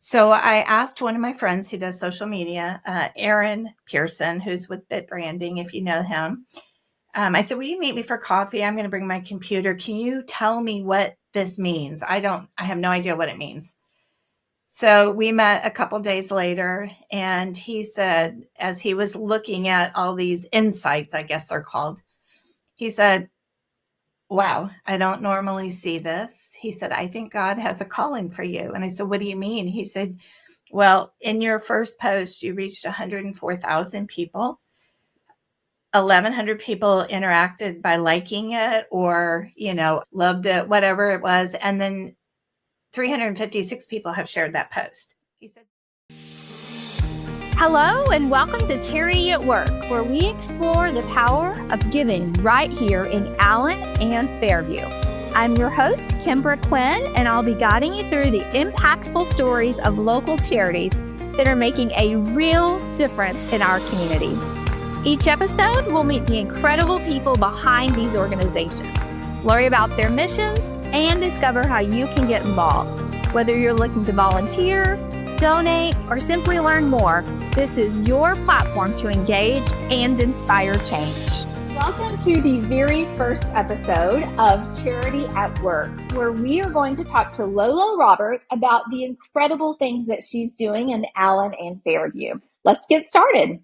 So I asked one of my friends who does social media, Aaron Pearson, who's with Bit Branding, if you know him. I said, will you meet me for coffee? I'm going to bring my computer. Can you tell me what this means? I have no idea what it means. So we met a couple days later, and he said, as he was looking at all these insights, I guess they're called, he said, wow, I don't normally see this. He said, I think God has a calling for you. And I said, what do you mean? He said, well, in your first post, you reached 104,000 people. 1,100 people interacted by liking it or, loved it, whatever it was. And then 356 people have shared that post. He said, hello and welcome to Charity at Work, where we explore the power of giving right here in Allen and Fairview. I'm your host, Kimbra Quinn, and I'll be guiding you through the impactful stories of local charities that are making a real difference in our community. Each episode, we'll meet the incredible people behind these organizations, learn about their missions, and discover how you can get involved. Whether you're looking to volunteer, donate, or simply learn more, this is your platform to engage and inspire change. Welcome to the very first episode of Charity at Work, where we are going to talk to LoLo Roberts about the incredible things that she's doing in Allen and Fairview. Let's get started.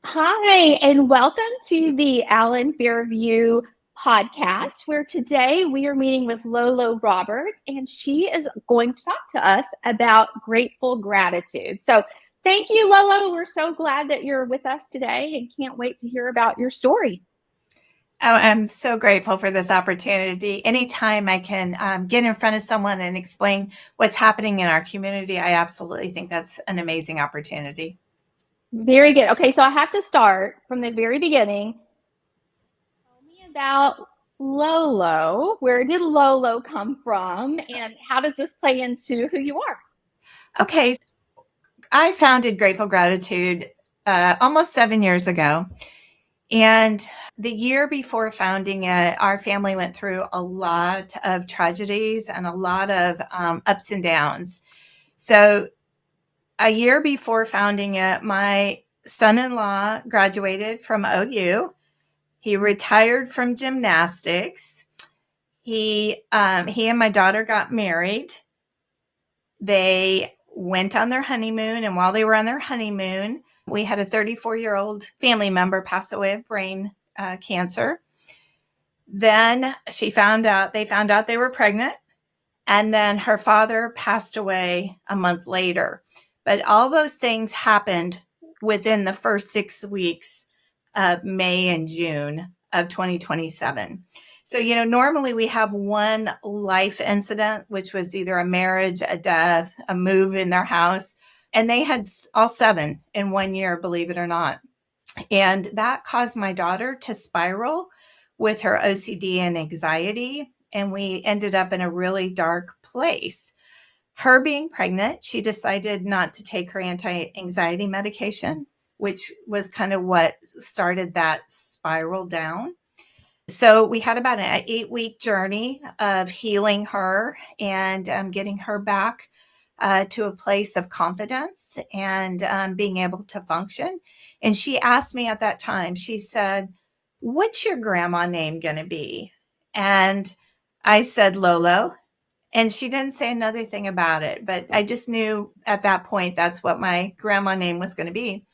Hi, and welcome to the Allen Fairview podcast, where today we are meeting with LoLo Roberts, and she is going to talk to us about grateful gratitude. So thank you, LoLo. We're so glad that you're with us today and can't wait to hear about your story. Oh, I'm so grateful for this opportunity. Anytime I can get in front of someone and explain what's happening in our community, I absolutely think that's an amazing opportunity. Very good. Okay, so I have to start from the very beginning. Tell me about LoLo. Where did LoLo come from, and how does this play into who you are? Okay, I founded Grateful Gratitude almost 7 years ago. And the year before founding it, our family went through a lot of tragedies and a lot of ups and downs. So a year before founding it, my son-in-law graduated from OU. He retired from gymnastics. He and my daughter got married. They went on their honeymoon, and while they were on their honeymoon, we had a 34-year-old family member pass away of brain cancer. Then they found out they were pregnant, and then her father passed away a month later. But all those things happened within the first 6 weeks of May and June of 2027. So, normally we have one life incident, which was either a marriage, a death, a move in their house. And they had all 7 in 1 year, believe it or not. And that caused my daughter to spiral with her OCD and anxiety. And we ended up in a really dark place. Her being pregnant, she decided not to take her anti-anxiety medication, which was kind of what started that spiral down. So we had about an 8-week journey of healing her and getting her back to a place of confidence and being able to function. And she asked me at that time, she said, what's your grandma name going to be? And I said, LoLo. And she didn't say another thing about it, but I just knew at that point that's what my grandma name was going to be.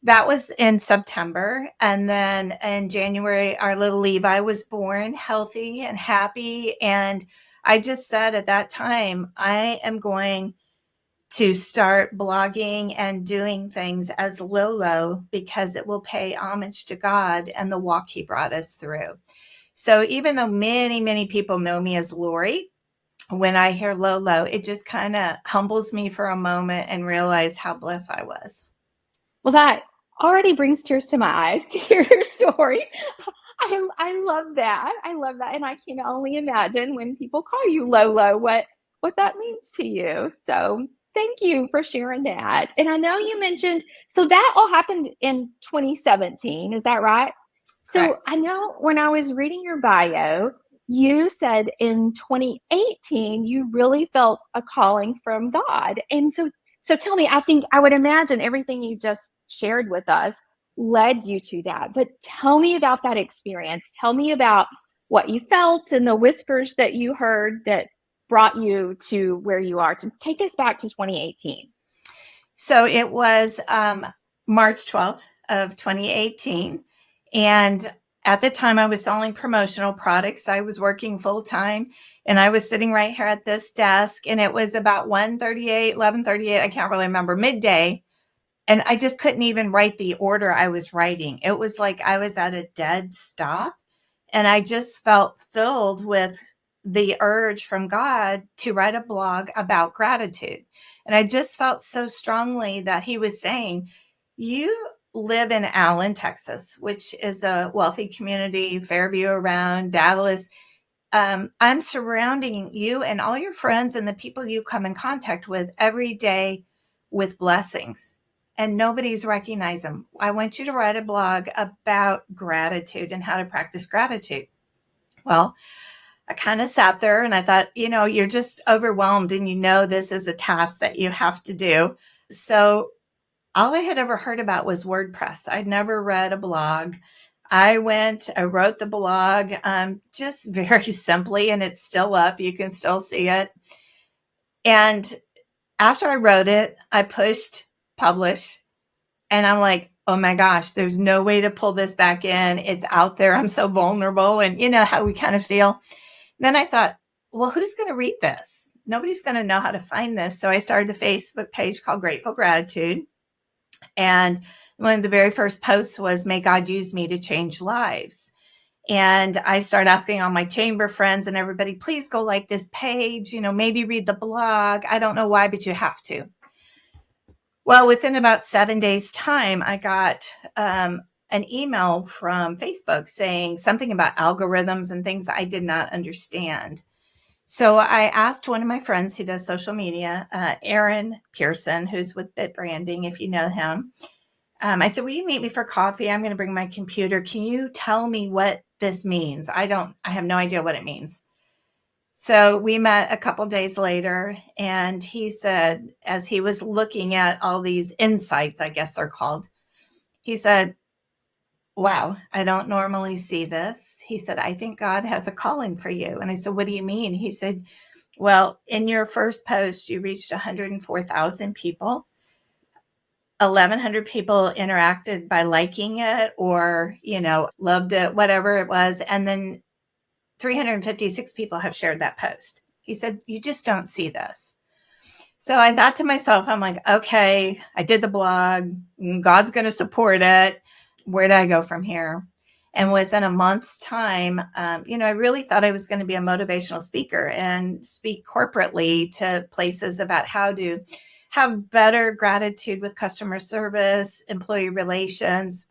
That was in September. And then in January, our little Levi was born healthy and happy. And I just said at that time, I am going to start blogging and doing things as LoLo because it will pay homage to God and the walk he brought us through. So even though many, many people know me as Lori, when I hear LoLo, it just kind of humbles me for a moment and realize how blessed I was. Well, that already brings tears to my eyes to hear your story. I love that. I love that. And I can only imagine when people call you LoLo, what that means to you. So thank you for sharing that. And I know you mentioned, so that all happened in 2017. Is that right? Correct. So I know when I was reading your bio, you said in 2018, you really felt a calling from God. And so So tell me, I would imagine everything you just shared with us led you to that. But tell me about that experience. Tell me about what you felt and the whispers that you heard that brought you to where you are. To take us back to 2018. So it was March 12th of 2018. And at the time I was selling promotional products. I was working full time and I was sitting right here at this desk, and it was about 11:38, I can't really remember, midday. And I just couldn't even write the order I was writing. It was like I was at a dead stop. And I just felt filled with the urge from God to write a blog about gratitude. And I just felt so strongly that he was saying, you live in Allen, Texas, which is a wealthy community, Fairview around Dallas. I'm surrounding you and all your friends and the people you come in contact with every day with blessings, and nobody's recognized them. I want you to write a blog about gratitude and how to practice gratitude. Well, I kind of sat there and I thought, you're just overwhelmed and this is a task that you have to do. So all I had ever heard about was WordPress. I'd never read a blog. I wrote the blog just very simply, and it's still up. You can still see it. And after I wrote it, I pushed publish, and I'm like, oh my gosh, there's no way to pull this back in. It's out there. I'm so vulnerable. And you know how we kind of feel. And then I thought, well, who's going to read this? Nobody's going to know how to find this. So I started a Facebook page called Grateful Gratitude. And one of the very first posts was, may God use me to change lives. And I started asking all my chamber friends and everybody, please go like this page, maybe read the blog. I don't know why, but you have to. Well, within about 7 days' time, I got an email from Facebook saying something about algorithms and things I did not understand. So I asked one of my friends who does social media, Aaron Pearson, who's with Bit Branding, if you know him. I said, will you meet me for coffee? I'm going to bring my computer. Can you tell me what this means? I have no idea what it means. So we met a couple days later, and he said, as he was looking at all these insights, I guess they're called, he said, wow, I don't normally see this. He said, I think God has a calling for you. And I said, what do you mean? He said, well, in your first post, you reached 104,000 people. 1,100 people interacted by liking it or, loved it, whatever it was. And then 356 people have shared that post. He said, you just don't see this. So I thought to myself, I'm like, okay, I did the blog. God's going to support it. Where do I go from here? And within a month's time, I really thought I was going to be a motivational speaker and speak corporately to places about how to have better gratitude with customer service, employee relations,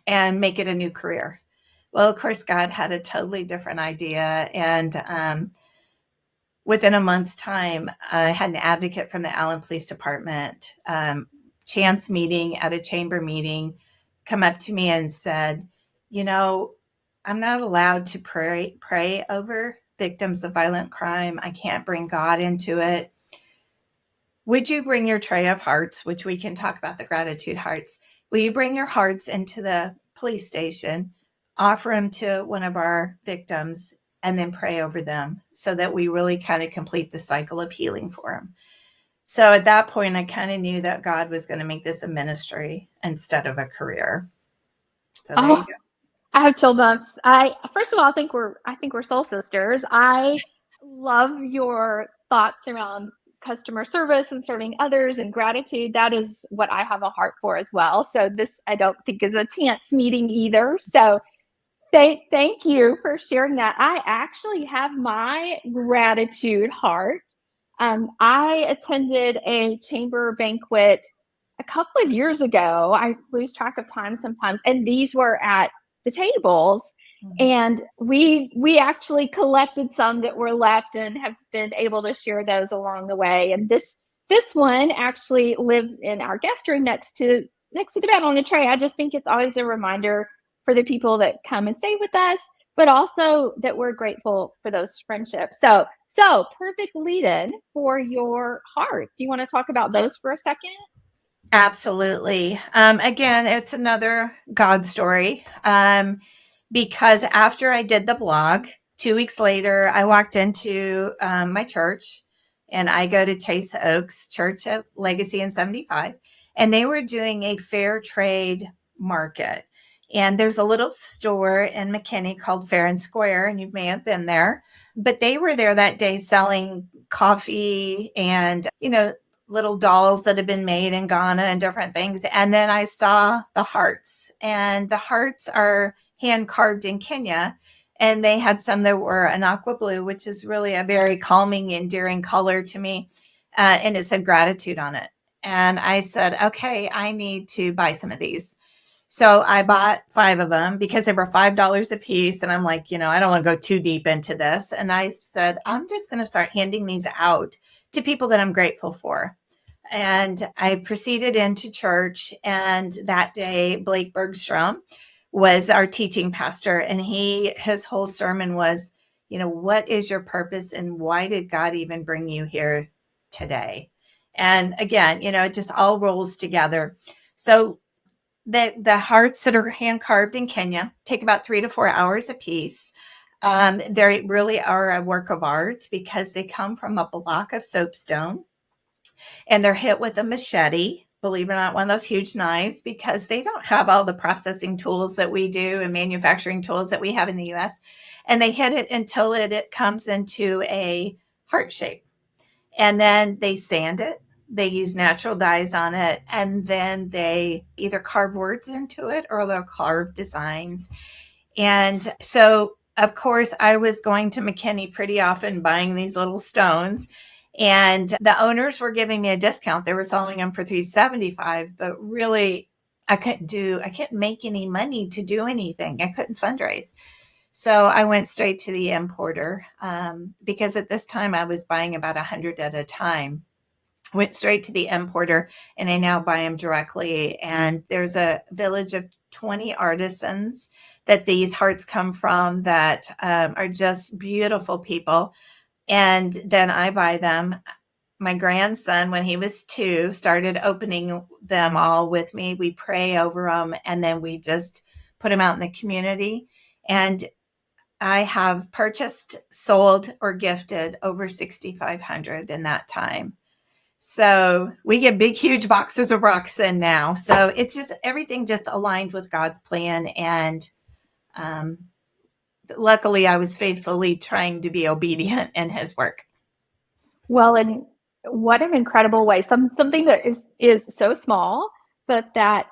and make it a new career. Well, of course, God had a totally different idea. And within a month's time, I had an advocate from the Allen Police Department, chance meeting at a chamber meeting, come up to me and said, I'm not allowed to pray over victims of violent crime. I can't bring God into it. Would you bring your tray of hearts, which we can talk about the gratitude hearts? Will you bring your hearts into the police station, offer them to one of our victims, and then pray over them so that we really kind of complete the cycle of healing for them? So at that point, I kind of knew that God was going to make this a ministry instead of a career. So there you go. I have chill bumps. First of all, I think we're soul sisters. I love your thoughts around customer service and serving others and gratitude. That is what I have a heart for as well. So this, I don't think, is a chance meeting either. So thank you for sharing that. I actually have my gratitude heart. I attended a chamber banquet a couple of years ago. I lose track of time sometimes. And these were at the tables. And we actually collected some that were left and have been able to share those along the way. And this one actually lives in our guest room next to the bed on a tray. I just think it's always a reminder for the people that come and stay with us but also that we're grateful for those friendships. So perfect lead in for your heart. Do you want to talk about those for a second? Absolutely. Again, it's another God story. Because after I did the blog, 2 weeks later, I walked into my church, and I go to Chase Oaks Church at Legacy in 75, and they were doing a fair trade market. And there's a little store in McKinney called Fair and Square, and you may have been there. But they were there that day selling coffee and, little dolls that had been made in Ghana and different things. And then I saw the hearts, and the hearts are hand carved in Kenya. And they had some that were an aqua blue, which is really a very calming, endearing color to me. And it said gratitude on it. And I said, okay, I need to buy some of these. So I bought 5 of them because they were $5 a piece. And I'm like, I don't want to go too deep into this. And I said, I'm just going to start handing these out to people that I'm grateful for. And I proceeded into church. And that day, Blake Bergstrom was our teaching pastor. And his whole sermon was, what is your purpose and why did God even bring you here today? And again, it just all rolls together. So the hearts that are hand carved in Kenya take about 3 to 4 hours a piece. They really are a work of art because they come from a block of soapstone, and they're hit with a machete, believe it or not, one of those huge knives, because they don't have all the processing tools that we do and manufacturing tools that we have in the US. And they hit it until it comes into a heart shape. And then they sand it. They use natural dyes on it. And then they either carve words into it or they'll carve designs. And so, of course, I was going to McKinney pretty often buying these little stones. And the owners were giving me a discount. They were selling them for $375, but really I couldn't make any money to do anything. I couldn't fundraise. So I went straight to the importer because at this time I was buying about 100 at a time. Went straight to the importer, and I now buy them directly. And there's a village of 20 artisans that these hearts come from that are just beautiful people. And then I buy them. My grandson, when he was 2, started opening them all with me. We pray over them, and then we just put them out in the community. And I have purchased, sold, or gifted over 6,500 in that time. So we get big, huge boxes of rocks in now. So it's just everything just aligned with God's plan. And luckily, I was faithfully trying to be obedient in his work. Well, and what an incredible way. Something that is so small, but that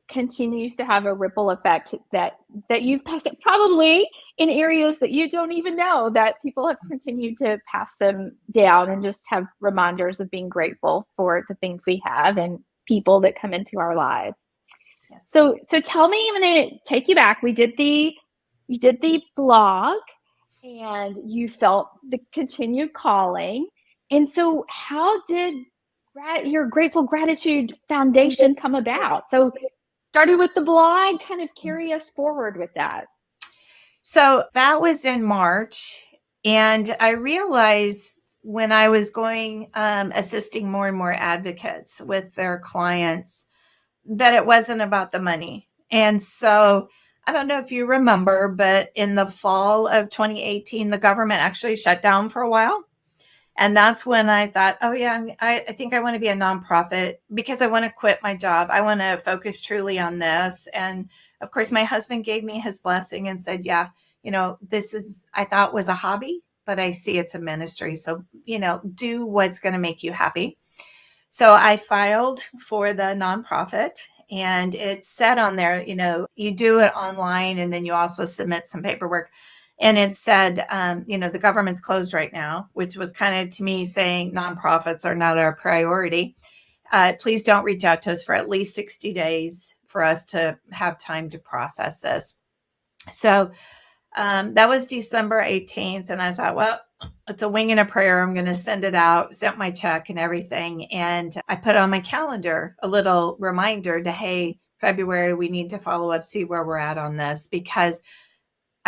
continues to have a ripple effect that you've passed it probably in areas that you don't even know, that people have continued to pass them down and just have reminders of being grateful for the things we have and people that come into our lives. Yes. So tell me, I'm going to take you back. You did the blog and you felt the continued calling. And so how did your Grateful Gratitude Foundation come about? So started with the blog, kind of carry us forward with that. So that was in March. And I realized when I was going, assisting more and more advocates with their clients, that it wasn't about the money. And so I don't know if you remember, but in the fall of 2018, the government actually shut down for a while. And that's when I thought, oh, yeah, I think I want to be a nonprofit because I want to quit my job. I want to focus truly on this. And of course, my husband gave me his blessing and said, yeah, this is, I thought was a hobby, but I see it's a ministry. So, do what's going to make you happy. So I filed for the nonprofit, and it said on there, you do it online and then you also submit some paperwork. And it said, the government's closed right now, which was kind of to me saying nonprofits are not our priority. Please don't reach out to us for at least 60 days for us to have time to process this. So that was December 18th. And I thought, well, it's a wing and a prayer. I'm going to send it out, sent my check and everything. And I put on my calendar a little reminder to, hey, February, we need to follow up, see where we're at on this, because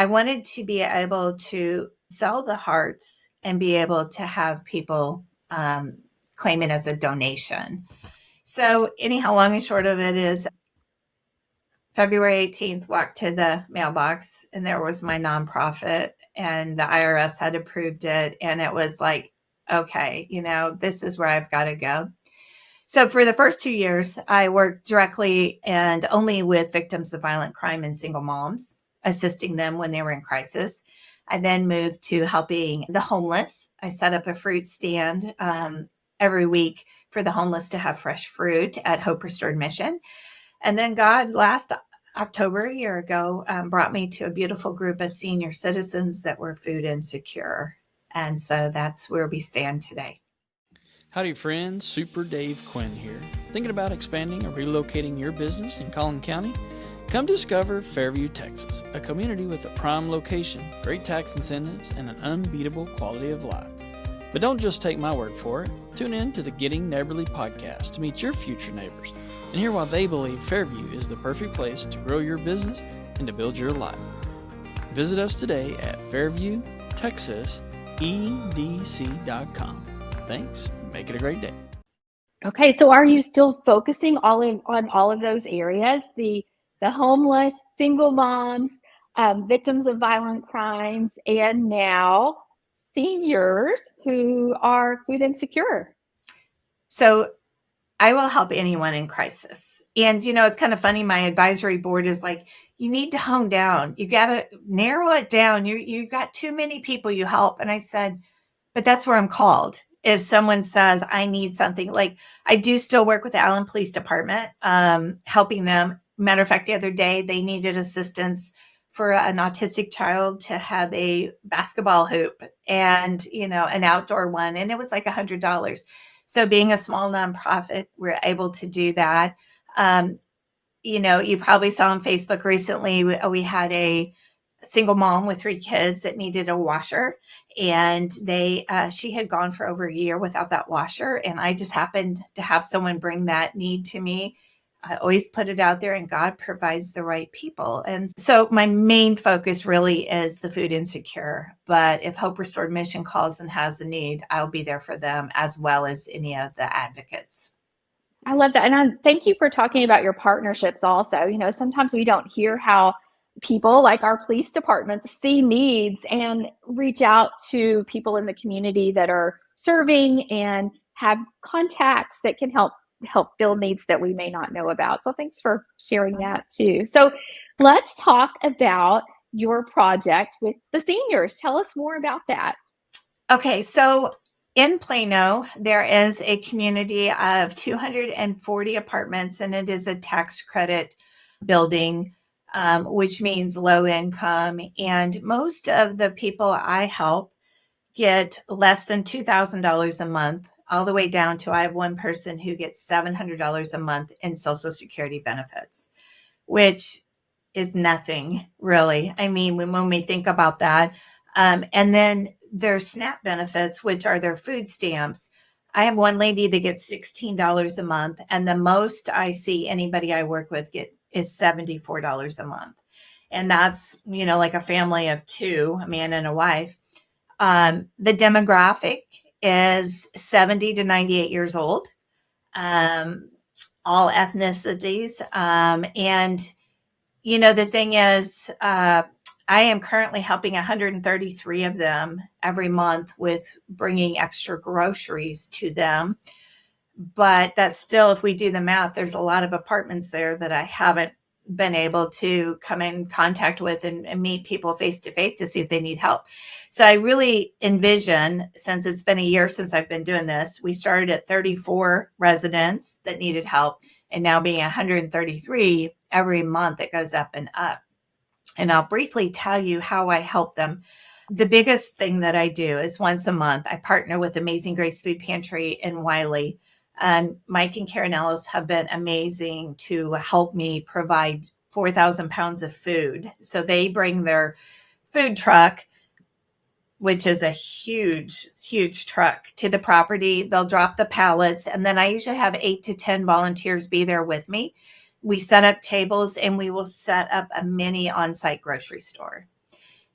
I wanted to be able to sell the hearts and be able to have people claim it as a donation. So anyhow, long and short of it is February 18th, walked to the mailbox and there was my nonprofit and the IRS had approved it. And it was like, okay, this is where I've got to go. So for the first 2 years, I worked directly and only with victims of violent crime and single moms, assisting them when they were in crisis. I then moved to helping the homeless. I set up a fruit stand every week for the homeless to have fresh fruit at Hope Restored Mission. And then God, last October, a year ago, brought me to a beautiful group of senior citizens that were food insecure. And so that's where we stand today. Howdy friends, Super Dave Quinn here. Thinking about expanding or relocating your business in Collin County? Come discover Fairview, Texas, a community with a prime location, great tax incentives, and an unbeatable quality of life. But don't just take my word for it. Tune in to the Getting Neighborly podcast to meet your future neighbors and hear why they believe Fairview is the perfect place to grow your business and to build your life. Visit us today at fairviewtexasedc.com. Thanks. Make it a great day. Okay, so are you still focusing on all of those areas? The homeless, single moms, victims of violent crimes, and now seniors who are food insecure? So I will help anyone in crisis. And, it's kind of funny. My advisory board is like, you need to hone down. You got to narrow it down. You got too many people you help. And I said, but that's where I'm called. If someone says I need something, like I do still work with the Allen Police Department, helping them. Matter of fact, the other day they needed assistance for an autistic child to have a basketball hoop and, an outdoor one. And it was like $100. So being a small nonprofit, we're able to do that. You probably saw on Facebook recently, we had a single mom with 3 kids that needed a washer, and she had gone for over a year without that washer. And I just happened to have someone bring that need to me. I always put it out there, and God provides the right people. And so my main focus really is the food insecure. But if Hope Restored Mission calls and has a need, I'll be there for them as well as any of the advocates. I love that. And thank you for talking about your partnerships also. Sometimes we don't hear how people like our police departments see needs and reach out to people in the community that are serving and have contacts that can help fill needs that we may not know about. So thanks for sharing that too. So let's talk about your project with the seniors. Tell us more about that. Okay, so in Plano, there is a community of 240 apartments, and it is a tax credit building, which means low income. And most of the people I help get less than $2,000 a month, all the way down to I have one person who gets $700 a month in Social Security benefits, which is nothing really. I mean, when we think about that, and then their SNAP benefits, which are their food stamps. I have one lady that gets $16 a month, and the most I see anybody I work with get is $74 a month. And that's, like a family of 2, a man and a wife. The demographic is 70 to 98 years old, all ethnicities. And, the thing is, I am currently helping 133 of them every month with bringing extra groceries to them. But that's still, if we do the math, there's a lot of apartments there that I haven't been able to come in contact with and meet people face to face to see if they need help. So I really envision, since it's been a year since I've been doing this, we started at 34 residents that needed help, and now being 133 every month, it goes up and up. And I'll briefly tell you how I help them. The biggest thing that I do is once a month, I partner with Amazing Grace Food Pantry in Wiley. Mike and Karen Ellis have been amazing to help me provide 4,000 pounds of food. So they bring their food truck, which is a huge, huge truck, to the property. They'll drop the pallets. And then I usually have 8 to 10 volunteers be there with me. We set up tables, and we will set up a mini on-site grocery store.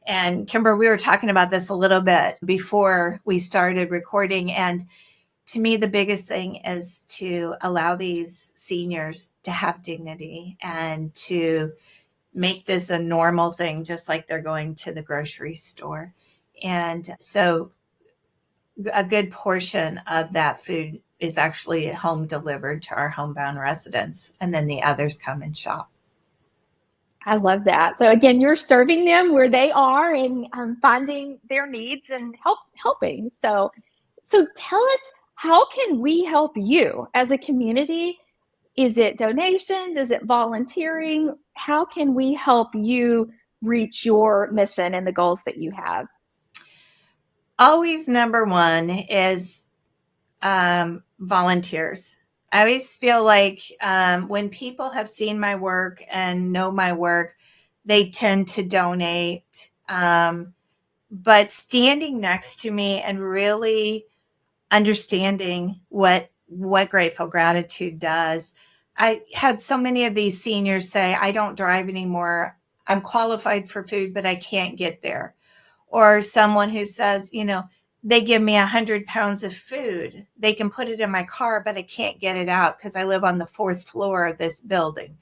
And Kimbra, we were talking about this a little bit before we started recording. And to me, the biggest thing is to allow these seniors to have dignity and to make this a normal thing, just like they're going to the grocery store. And so a good portion of that food is actually home delivered to our homebound residents. And then the others come and shop. I love that. So again, you're serving them where they are and finding their needs and helping. So tell us, how can we help you as a community? Is it donations? Is it volunteering? How can we help you reach your mission and the goals that you have? Always number one is volunteers. I always feel like when people have seen my work and know my work, they tend to donate. But standing next to me and really understanding what Grateful Gratitude does. I had so many of these seniors say, I don't drive anymore. I'm qualified for food, but I can't get there. Or someone who says, they give me 100 pounds of food. They can put it in my car, but I can't get it out because I live on the 4th floor of this building.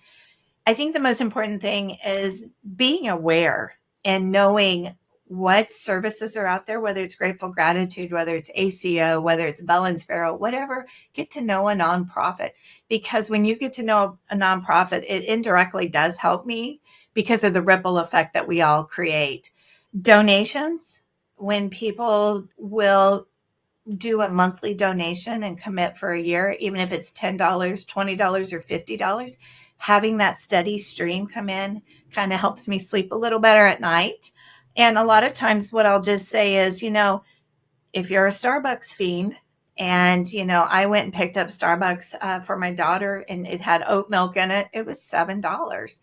I think the most important thing is being aware and knowing what services are out there, whether it's Grateful Gratitude, whether it's ACO, whether it's Bell & Sparrow, whatever. Get to know a nonprofit, because when you get to know a nonprofit, it indirectly does help me because of the ripple effect that we all create. Donations, when people will do a monthly donation and commit for a year, even if it's $10, $20, or $50, having that steady stream come in kind of helps me sleep a little better at night. And a lot of times what I'll just say is, if you're a Starbucks fiend, and, I went and picked up Starbucks for my daughter and it had oat milk in it, it was $7.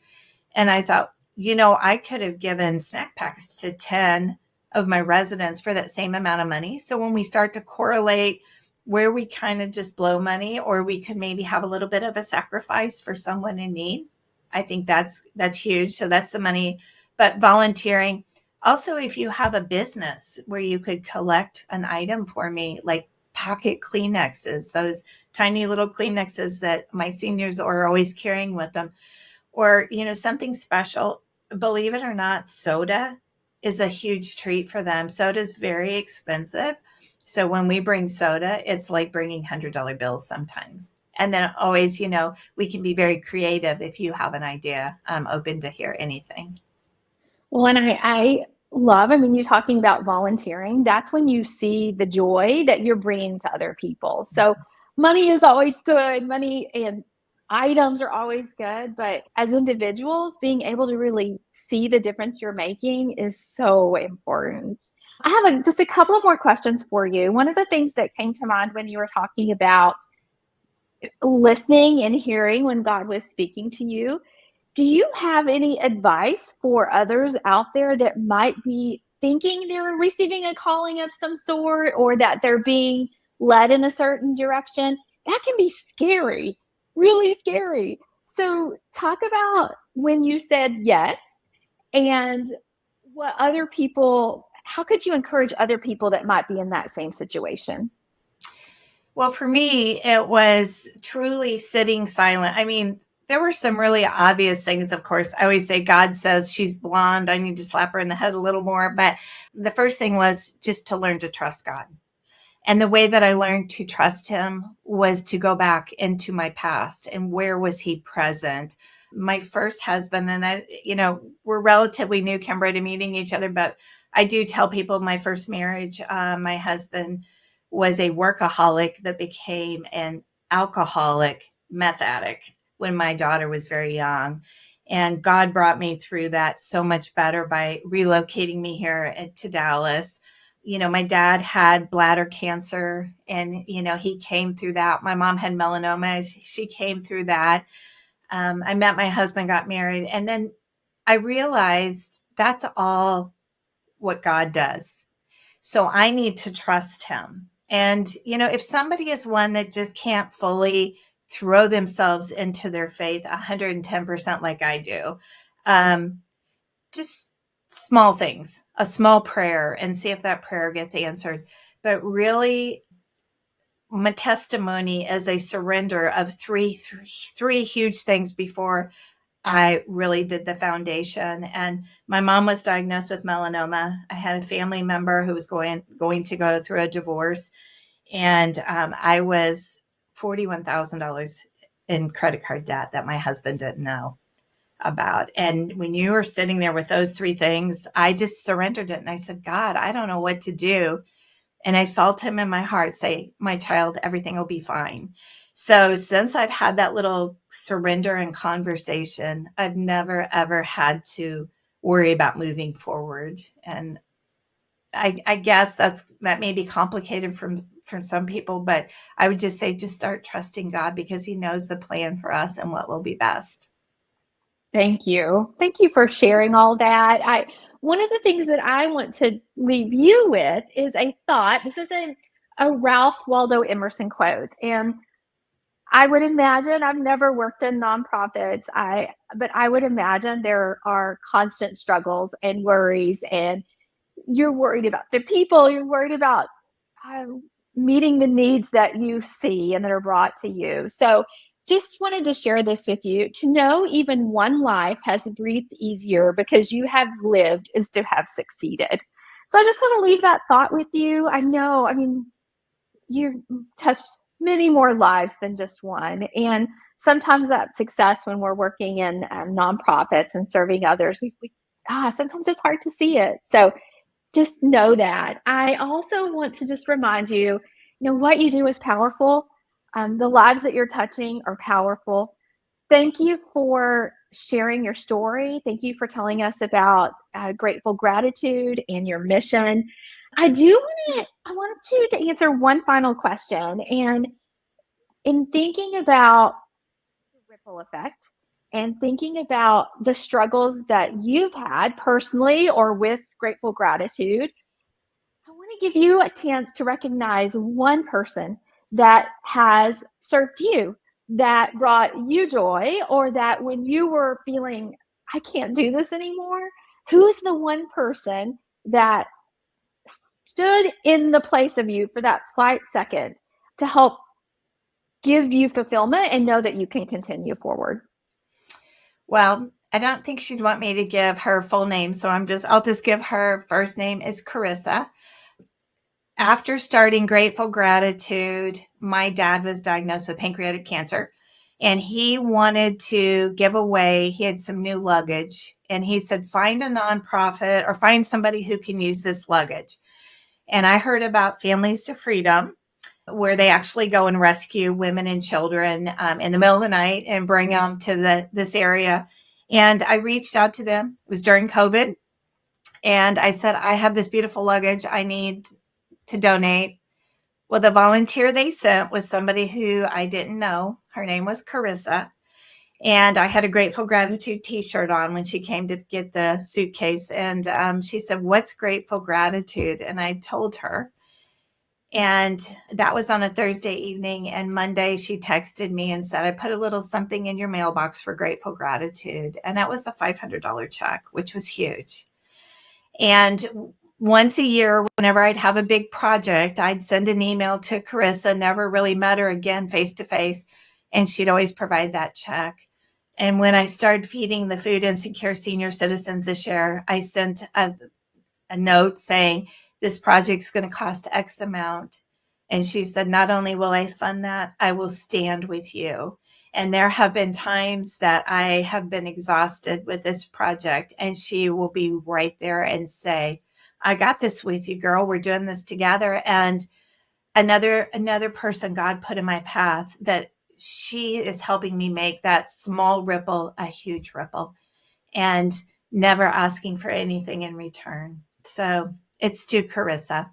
And I thought, I could have given snack packs to 10 of my residents for that same amount of money. So when we start to correlate where we kind of just blow money, or we could maybe have a little bit of a sacrifice for someone in need, I think that's huge. So that's the money. But volunteering, also, if you have a business where you could collect an item for me, like pocket Kleenexes, those tiny little Kleenexes that my seniors are always carrying with them, or, something special. Believe it or not, soda is a huge treat for them. Soda is very expensive. So when we bring soda, it's like bringing $100 bills sometimes. And then always, we can be very creative. If you have an idea, I'm open to hear anything. Well, and I love, you talking about volunteering, that's when you see the joy that you're bringing to other people. So money is always good. Money and items are always good. But as individuals, being able to really see the difference you're making is so important. I have just a couple of more questions for you. One of the things that came to mind when you were talking about listening and hearing when God was speaking to you, do you have any advice for others out there that might be thinking they're receiving a calling of some sort, or that they're being led in a certain direction? That can be scary, really scary. So talk about when you said yes, and what other people, how could you encourage other people that might be in that same situation? Well, for me, it was truly sitting silent. There were some really obvious things, of course. I always say, God says she's blonde, I need to slap her in the head a little more. But the first thing was just to learn to trust God. And the way that I learned to trust him was to go back into my past and where was he present. My first husband and I, we're relatively new, Kimbra, to meeting each other, but I do tell people my first marriage, my husband was a workaholic that became an alcoholic, meth addict when my daughter was very young. And God brought me through that so much better by relocating me here to Dallas. My dad had bladder cancer and, he came through that. My mom had melanoma. She came through that. I met my husband, got married. And then I realized that's all what God does. So I need to trust him. And, if somebody is one that just can't fully throw themselves into their faith 110% like I do, just small things, a small prayer, and see if that prayer gets answered. But really, my testimony is a surrender of three huge things before I really did the foundation. And my mom was diagnosed with melanoma. I had a family member who was going to go through a divorce, and I was $41,000 in credit card debt that my husband didn't know about. And when you were sitting there with those three things, I just surrendered it. And I said, God, I don't know what to do. And I felt him in my heart say, my child, everything will be fine. So since I've had that little surrender and conversation, I've never, ever had to worry about moving forward. And I guess that may be complicated from some people, but I would just say, just start trusting God, because he knows the plan for us and what will be best. Thank you. Thank you for sharing all that. One of the things that I want to leave you with is a thought. This is a Ralph Waldo Emerson quote. And I would imagine, I've never worked in nonprofits, but I would imagine there are constant struggles and worries, and you're worried about the people, you're worried about meeting the needs that you see and that are brought to you. So just wanted to share this with you. To know even one life has breathed easier because you have lived is to have succeeded. So I just want to leave that thought with you. I mean, you touched many more lives than just one. And sometimes that success when we're working in nonprofits and serving others, sometimes it's hard to see it. So just know that. I also want to just remind you, what you do is powerful. The lives that you're touching are powerful. Thank you for sharing your story. Thank you for telling us about grateful gratitude and your mission. I want you to answer one final question. And in thinking about the ripple effect and thinking about the struggles that you've had personally or with grateful gratitude, I want to give you a chance to recognize one person that has served you, that brought you joy, or that when you were feeling, I can't do this anymore, who's the one person that stood in the place of you for that slight second to help give you fulfillment and know that you can continue forward? Well, I don't think she'd want me to give her full name, so I'll just give her first name is Carissa. After starting Grateful Gratitude, my dad was diagnosed with pancreatic cancer, and he wanted to give away, he had some new luggage, and he said, find a nonprofit or find somebody who can use this luggage. And I heard about Families to Freedom, where they actually go and rescue women and children in the middle of the night and bring them to this area. And I reached out to them. It was during COVID. And I said, I have this beautiful luggage. I need to donate. Well, the volunteer they sent was somebody who I didn't know. Her name was Carissa. And I had a Grateful Gratitude t-shirt on when she came to get the suitcase. And she said, what's Grateful Gratitude? And I told her. And that was on a Thursday evening. And Monday, she texted me and said, I put a little something in your mailbox for Grateful Gratitude. And that was a $500 check, which was huge. And once a year, whenever I'd have a big project, I'd send an email to Carissa, never really met her again face to face. And she'd always provide that check. And when I started feeding the food insecure senior citizens this year, I sent a note saying, this project's going to cost X amount. And she said, not only will I fund that, I will stand with you. And there have been times that I have been exhausted with this project, and she will be right there and say, I got this with you, girl. We're doing this together. And another person God put in my path, that she is helping me make that small ripple a huge ripple, and never asking for anything in return. So it's to Carissa.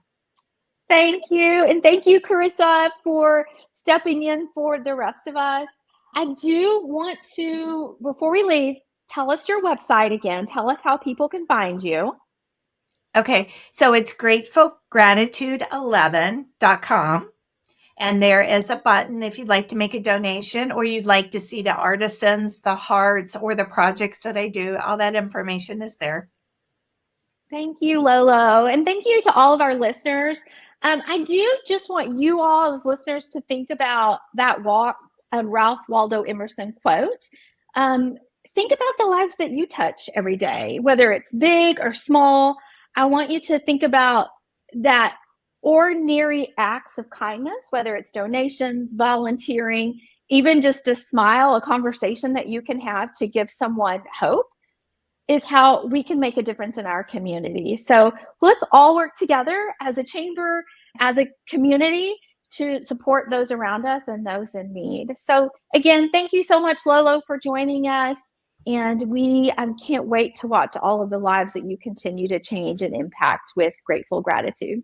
Thank you. And thank you, Carissa, for stepping in for the rest of us. I do want to, before we leave, tell us your website again. Tell us how people can find you. Okay, so it's gratefulgratitude11.com. And there is a button if you'd like to make a donation, or you'd like to see the artisans, the hearts, or the projects that I do. All that information is there. Thank you, Lolo. And thank you to all of our listeners. I do just want you all as listeners to think about that Ralph Waldo Emerson quote. Think about the lives that you touch every day, whether it's big or small. I want you to think about that ordinary acts of kindness, whether it's donations, volunteering, even just a smile, a conversation that you can have to give someone hope, is how we can make a difference in our community. So let's all work together as a chamber, as a community, to support those around us and those in need. So again, thank you so much, Lolo, for joining us. And we can't wait to watch all of the lives that you continue to change and impact with grateful gratitude.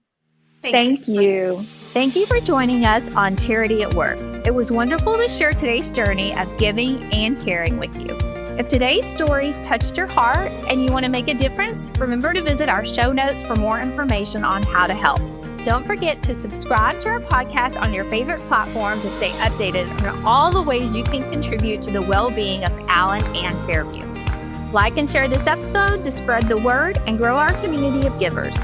Thank you. Thank you for joining us on Charity at Work. It was wonderful to share today's journey of giving and caring with you. If today's stories touched your heart and you want to make a difference, remember to visit our show notes for more information on how to help. Don't forget to subscribe to our podcast on your favorite platform to stay updated on all the ways you can contribute to the well-being of Allen and Fairview. Like and share this episode to spread the word and grow our community of givers.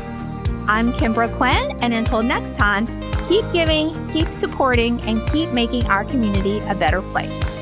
I'm Kimbra Quinn, and until next time, keep giving, keep supporting, and keep making our community a better place.